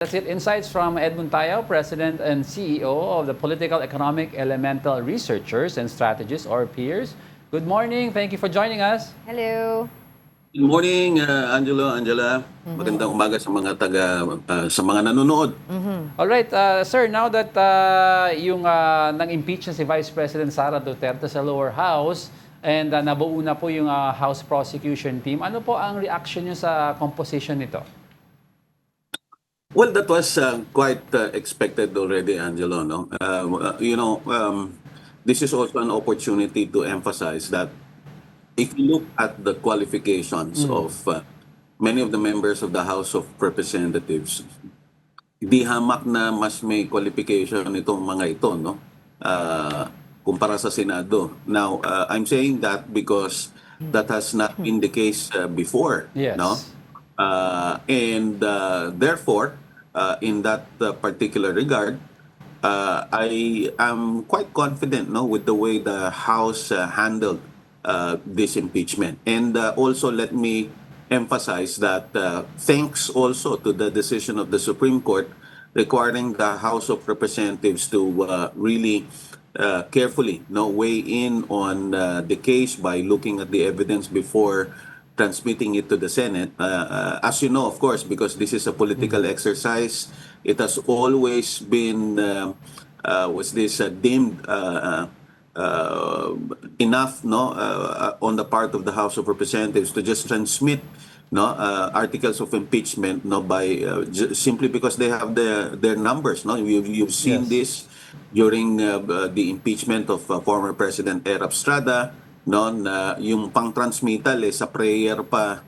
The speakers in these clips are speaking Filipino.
That's it. Insights from Edmund Tayo, President and CEO of the Political Economic Elemental Researchers and Strategists, or PEERS. Good morning. Thank you for joining us. Hello. Good morning, Angela. Magandang umaga sa mga sa mga nanonood. All right, sir, now that nang-impeach na si Vice President Sara Duterte sa lower house and nabuo na po yung House Prosecution Team, ano po ang reaction niyo sa composition nito? Well, that was quite expected already, Angelo. No, this is also an opportunity to emphasize that if you look at the qualifications of many of the members of the House of Representatives, di hamak na mas may qualification itong mga ito, no? Kumpara sa Senado. Now, I'm saying that because that has not been the case before, Yes. no? Therefore, in that particular regard, I am quite confident, no, with the way the House handled this impeachment. And also, let me emphasize that thanks also to the decision of the Supreme Court requiring the House of Representatives to really carefully, no, weigh in on the case by looking at the evidence before transmitting it to the Senate. As you know, of course, because this is a political exercise, it has always been deemed enough, no, on the part of the House of Representatives to just transmit, no, articles of impeachment, no, by simply because they have their numbers. No, you've seen Yes. this during the impeachment of former President Erap Estrada. No, na yung pang-transmittal sa prayer pa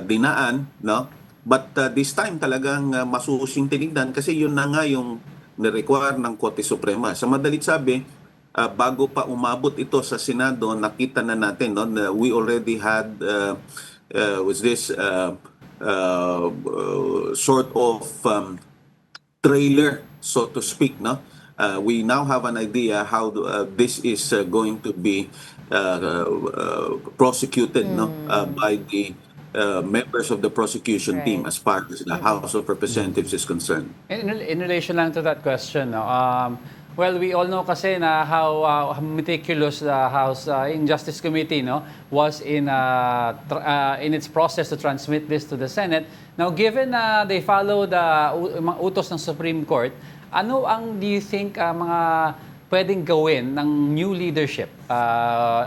dinaan, no? But this time talagang masusing tinignan kasi yun na nga yung ni-require ng Korte Suprema. Sa madalit sabi, bago pa umabot ito sa Senado, nakita na natin, no, na we already had sort of trailer, so to speak, no? We now have an idea how this is going to be prosecuted, no, by the members of the prosecution team as far as the House of Representatives is concerned. In relation lang to that question, no, well, we all know kasi na how meticulous the House Justice Committee, no, was in its process to transmit this to the Senate. Now, given na they follow the mga utos ng Supreme Court, ano ang do you think mga pwedeng gawin ng new leadership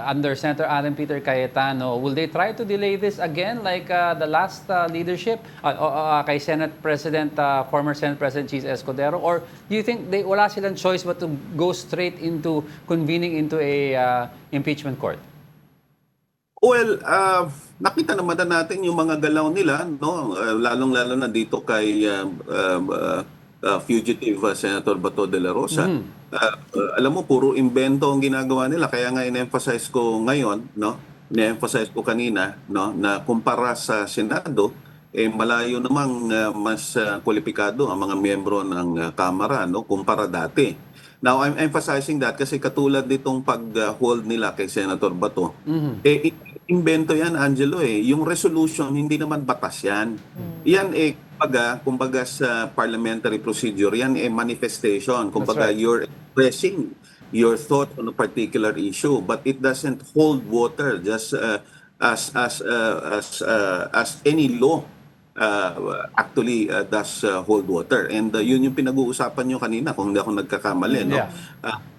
under Senator Alan Peter Cayetano? Will they try to delay this again like the last leadership kay former Senate President Cheese Escudero? Or do you think wala silang choice but to go straight into convening into a impeachment court? Well, nakita naman na natin yung mga galaw nila, no, lalong-lalo na dito kay fugitive Senator Bato de la Rosa. Alam mo, puro invento ang ginagawa nila. Kaya nga in-emphasize ko ngayon, no, in-emphasize ko kanina, no, na kumpara sa Senado, malayo namang mas kwalipikado ang mga miyembro ng Kamara, no, kumpara dati. Now, I'm emphasizing that kasi katulad nitong pag-hold nila kay Senator Bato, invento yan, Angelo. Yung resolution, hindi naman batas yan. Yan kumbaga sa parliamentary procedure, yan manifestation. Kumbaga, right. you're expressing your thought on a particular issue, but it doesn't hold water just as any law actually does hold water. And yun yung pinag-uusapan nyo kanina, kung hindi ako nagkakamali, no? Yeah.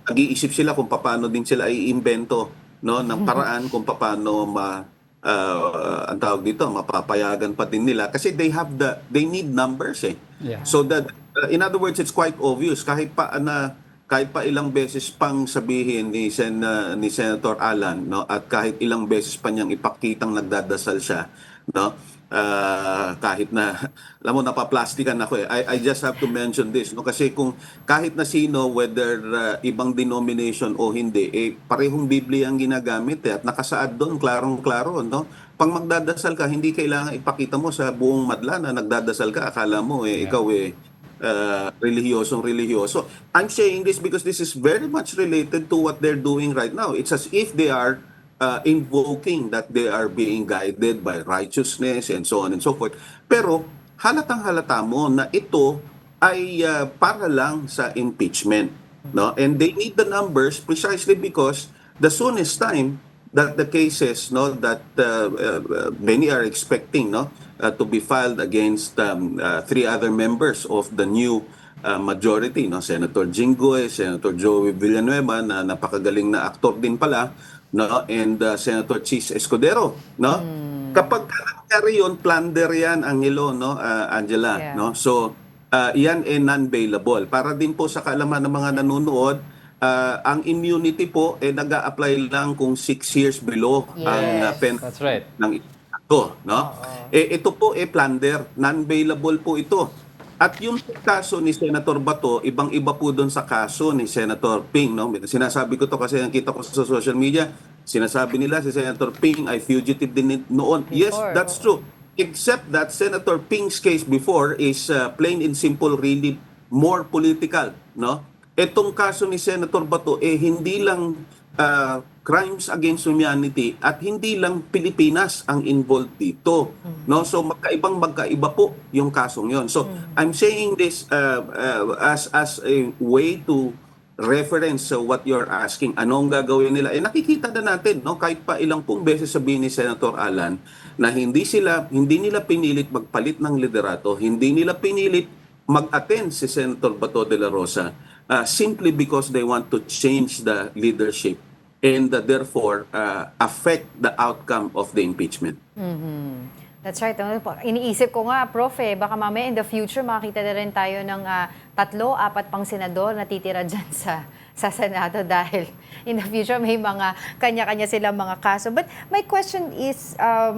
Nag-iisip sila kung paano din sila i-invento, no, ng paraan kung paano ang tawag dito, mapapayagan pa din nila kasi they need numbers Yeah. So that in other words, it's quite obvious kahit pa ilang beses pang sabihin ni Senator Alan, no, at kahit ilang beses pa niyang ipakitang nagdadasal siya, no, kahit na alam mo napaplastikan ako I just have to mention this, no, kasi kung kahit na sino, whether ibang denomination o hindi, parehong Biblia ang ginagamit at nakasaad doon klarong-klaro, no. Pag magdadasal ka, hindi kailangan ipakita mo sa buong madla na nagdadasal ka. Akala mo ikaw relihiyosong-relihiyoso. I'm saying this because this is very much related to what they're doing right now. It's as if they are invoking that they are being guided by righteousness and so on and so forth. Pero halatang-halata mo na ito ay para lang sa impeachment, no? And they need the numbers precisely because the soonest time that the cases, no, that many are expecting, no, to be filed against three other members of the new majority, no, Senator Jinggoy, Senator Joey Villanueva na napakagaling na aktor din pala, no, and Senator Chis Escudero, no. Kapag nangyari yun, plunder yan, Angelo, no, Angela, Yeah. no. So yan non-bailable. Para din po sa kaalaman ng mga nanonood, ang immunity po nag-a-apply lang kung 6 years below ang Yes. penalty That's right. ng ito, no? Ito po plunder, non-bailable po ito. At yung kaso ni Senator Bato, ibang-iba po doon sa kaso ni Senator Ping, no? Sinasabi ko to kasi nakita ko sa social media, sinasabi nila si Senator Ping ay fugitive din noon. Yes, Before, that's true. Except that Senator Ping's case before is plain and simple really more political, no? Etong kaso ni Senator Bato hindi lang crimes against humanity at hindi lang Pilipinas ang involved dito, no? So magkaiba po yung kasong 'yon. So I'm saying this as a way to reference sa what you're asking, anong gagawin nila? Nakikita na natin, no, kahit pa ilang pong beses sabihin ni Senator Alan na hindi nila pinilit magpalit ng liderato, hindi nila pinilit mag-attend si Senator Bato de la Rosa simply because they want to change the leadership and therefore affect the outcome of the impeachment. That's right. Iniisip ko nga, Prof, baka mamaya in the future makakita na rin tayo ng 3-4 pang senador na titira dyan sa Senado dahil in the future may mga kanya-kanya silang mga kaso. But my question is,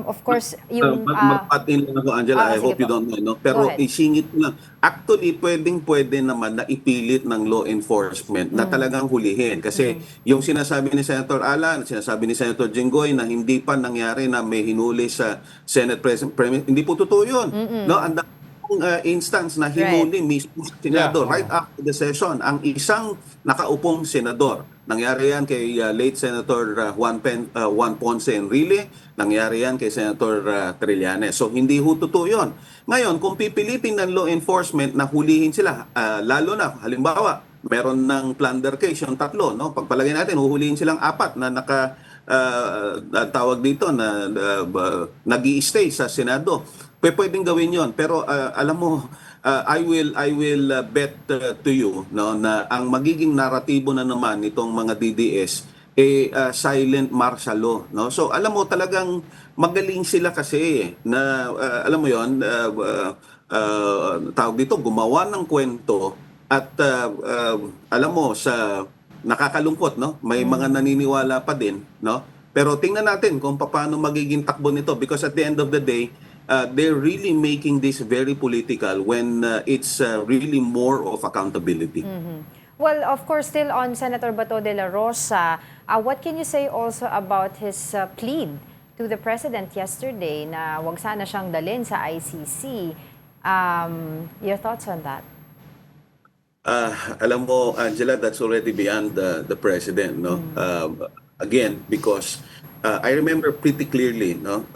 of course, yung... Magpatin lang ako, Angela, I sige hope you po. don't mind, no? Go Pero ahead. isingit ko lang. Actually, pwede naman na ipilit ng law enforcement na talagang hulihin. Kasi yung sinasabi ni Senator Alan, sinasabi ni Senator Jinggoy na hindi pa nangyari na may hinuli sa Senate President, hindi po totoo yun. No? Ang instance na hinuli mismo sa Senado, Yeah. right after the session, ang isang nakaupong senador. Nangyari yan kay late Senator Juan Ponce Enrile, nangyari yan kay Senator Trillanes. So hindi ho totoo yun. Ngayon, kung pipilitin ng law enforcement na hulihin sila, lalo na, halimbawa, meron ng plunder case, yung 3, no? Pagpalagay natin, huhulihin silang 4 na tawag dito na nag-i-stay sa Senado. Pwedeng gawin yon, pero alam mo, I will bet to you, no, na ang magiging naratibo na naman nitong mga DDS silent martial law, no? So alam mo talagang magaling sila kasi na alam mo yon, tawag dito, gumawa ng kwento at alam mo sa nakakalungkot, no? May mga naniniwala pa din, no? Pero tingnan natin kung paano magiging takbo nito because at the end of the day, they're really making this very political when it's really more of accountability. Well, of course, still on Senator Bato de la Rosa, what can you say also about his plea to the President yesterday na wag sana siyang dalhin sa ICC? Your thoughts on that? Alam mo, Angela, that's already beyond the president, no? Again, because I remember pretty clearly, no,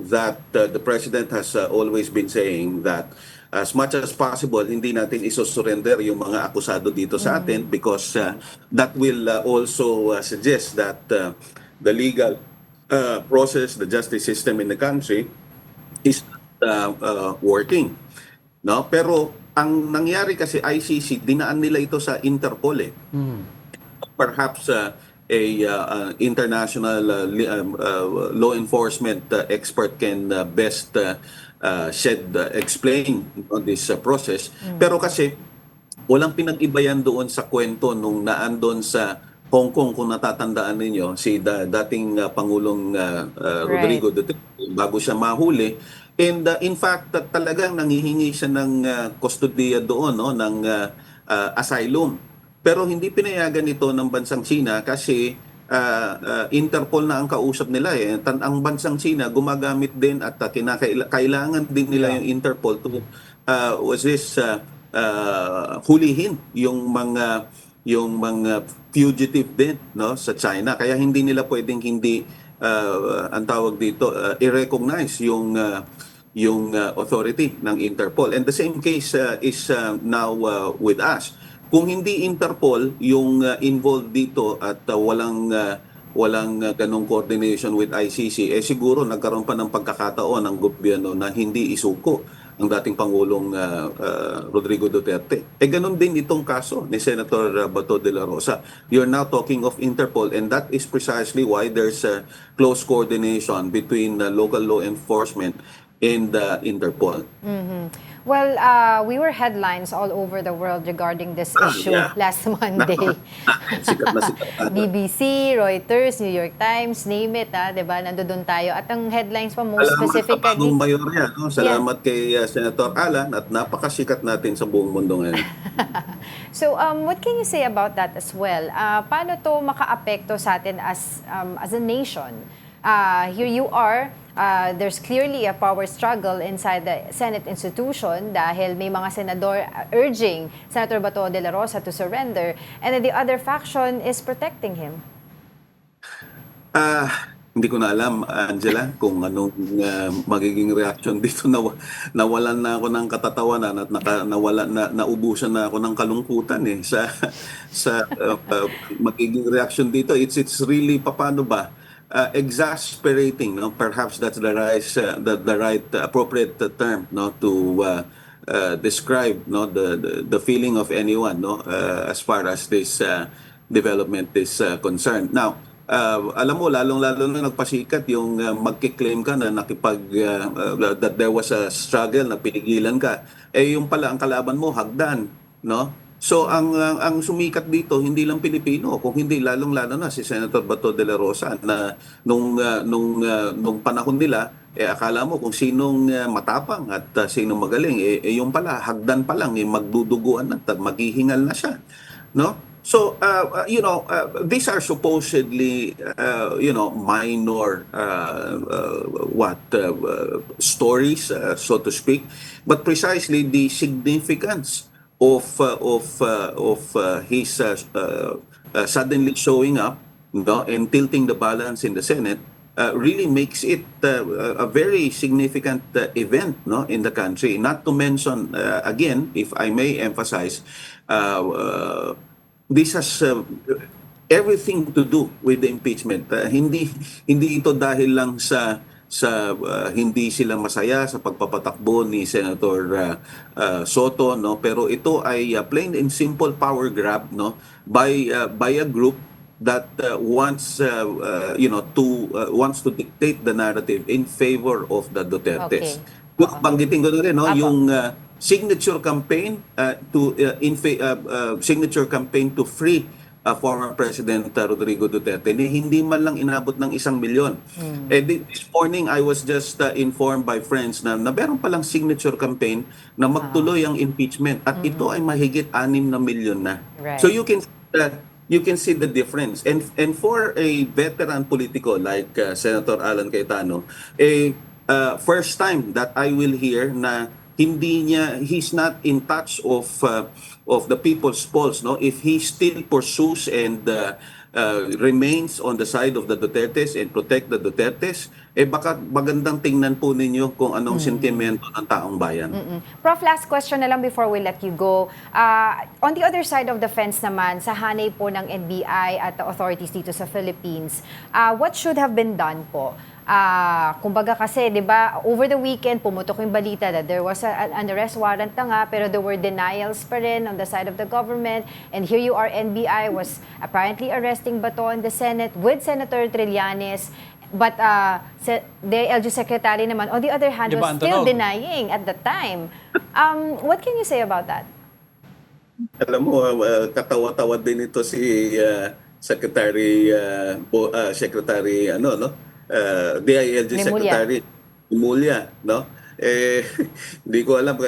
that the president has always been saying that as much as possible, hindi natin isosurrender yung mga akusado dito sa atin because that will also suggest that the legal process, the justice system in the country is working. No? Pero ang nangyari kasi ICC, dinaan nila ito sa Interpol eh. Perhaps international law enforcement expert can best explain on this process. Pero kasi walang pinag-ibayan doon sa kwento nung naandon sa Hong Kong, kung natatandaan ninyo, si dating Pangulong Rodrigo Duterte bago siya mahuli. And in fact, talagang nangihingi siya ng kustodiya doon, no, ng asylum. Pero hindi pinayagan ito ng bansang China kasi Interpol na ang kausap nila eh. Ang bansang China gumagamit din at kailangan din nila yung Interpol to hulihin yung mga fugitive din, no, sa China. Kaya hindi nila pwedeng hindi ang tawag dito i-recognize yung authority ng Interpol. And the same case is now with us. Kung hindi Interpol yung involved dito at walang ganong coordination with ICC, siguro nagkaroon pa ng pagkakataon ng gobyerno na hindi isuko ang dating Pangulong Rodrigo Duterte. Ganun din itong kaso ni Senator Bato de la Rosa. You're now talking of Interpol, and that is precisely why there's close coordination between local law enforcement and Interpol. Well, we were headlines all over the world regarding this issue Yeah. last Monday. Sikat na sikat. BBC, Reuters, New York Times, name it, diba? Nandoon tayo. At ang headlines pa most Salamat sa specifically... Pangulong Mayorya. No? Salamat kay Senator Alan at napakasikat natin sa buong mundo ngayon. So, what can you say about that as well? Paano to makaapekto sa atin as a nation? Here you are, there's clearly a power struggle inside the Senate institution dahil may mga senador urging Senator Bato de la Rosa to surrender, and then the other faction is protecting him. Hindi ko na alam, Angela, kung anong magiging reaction dito. Nawalan na ako ng katatawanan at naubusan na ako ng kalungkutan sa magiging reaction dito. It's really paano ba? Exasperating, no? Perhaps that's the right appropriate term, no, to describe, no, the feeling of anyone, no, as far as this development is concerned. Now, alam mo, lalong-lalo na nagpasikat yung magkiklaim ka na that there was a struggle na pinigilan ka. Yung pala ang kalaban mo hagdan, no? So ang sumikat dito hindi lang Pilipino, kung hindi lalong-lalo na si Senator Bato de la Rosa na nung panahon nila akala mo kung sinong matapang at sinong magaling, yung pala hagdan pa lang magduduguan at maghihingal na siya, no? So these are supposedly minor stories, so to speak, but precisely the significance of his suddenly showing up, no, and tilting the balance in the Senate really makes it a very significant event, no, in the country. Not to mention, again, if I may emphasize, this has everything to do with the impeachment. Hindi ito dahil lang sa hindi sila masaya sa pagpapatakbo ni Senator Soto, no, pero ito ay plain and simple power grab, no, by a group that wants to dictate the narrative in favor of the Dutertes. Okay. Banggitin ko na rin, no, Apo. yung signature campaign to free former President Rodrigo Duterte, hindi man lang inabot ng 1 milyon. This morning, I was just informed by friends na meron palang signature campaign na magtuloy ang impeachment at ito ay mahigit 6 na milyon na. Right. So you can see the difference. And for a veteran politico like Senator Alan Cayetano, first time that I will hear na he's not in touch of the people's pulse, no, if he still pursues and remains on the side of the Dutertes and protect the Dutertes, baka magandang tingnan po ninyo kung anong sentimento ng taong bayan. Prof, last question na lang before we let you go. On the other side of the fence naman, sa hanay po ng NBI at the authorities dito sa Philippines, what should have been done po? Kumbaga kasi, di ba, over the weekend, pumutok yung balita that there was an arrest warrant na nga, pero there were denials pa rin on the side of the government. And here you are, NBI was apparently arresting Bato in the Senate with Senator Trillanes. But the LG Secretary naman, on the other hand, Di ba, was still Antonov? denying at the time. What can you say about that? Alam mo, katawa-tawa din ito si Secretary DILG Remulla. Secretary Remulla, no? Hindi ko alam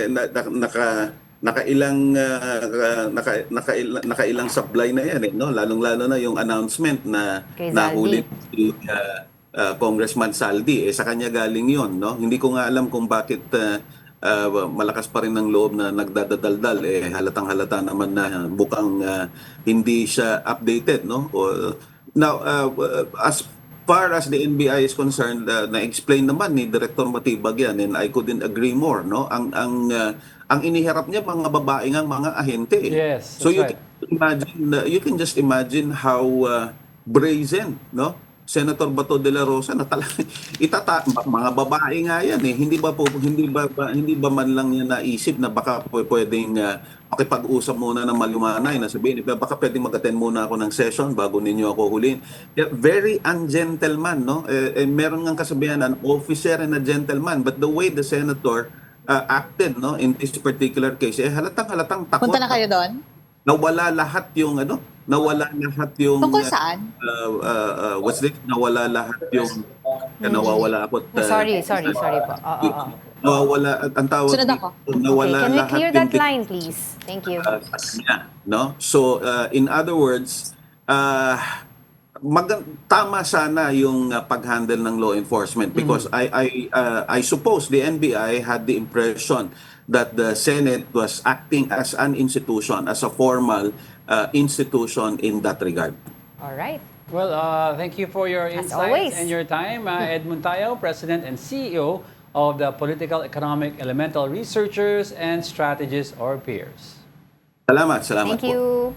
nakailang supply na yan, no? Lalong-lalo na yung announcement na Kay nahuli Zaldi. si Congressman Saldi, sa kanya galing yon, no? Hindi ko nga alam kung bakit malakas pa rin ng loob na nagdadaldal, halatang-halata naman na bukang hindi siya updated, no? Now, as far as the NBI is concerned, na-explain naman ni Director Matibag yan, and I couldn't agree more, no? Ang iniharap niya mga babaeng ang mga ahente. Yes, So that's you right. can imagine, you can just imagine how brazen, no? Senator Bato de la Rosa na talaga mga babae nga yan eh. Hindi ba man lang niya naisip na baka pwedeng makipag-usap muna ng malumanay na sabihin, baka pwedeng mag-attend muna ako ng session bago ninyo ako huliin. Yeah, very ungentleman, no? Meron nga kasabihan, an officer and a gentleman, but the way the senator acted, no, in this particular case, halatang takot. Punta na kayo doon? Nawala lahat yung Tungkol saan? what's this? Nawala lahat yung nawawala ako. Sorry po. Oo. Nawawala ang tawag Sunod dito, ako. nawala Okay, can we lahat clear yung that line, please? Thank you. niya, no? So in other words, tama sana yung pag-handle ng law enforcement because I suppose the NBI had the impression that the Senate was acting as an institution, as a formal institution in that regard. All right. Well, thank you for your As insights always. and your time. Ed Montayo, President and CEO of the Political Economic Elemental Researchers and Strategists or Peers. Salamat Thank po. you.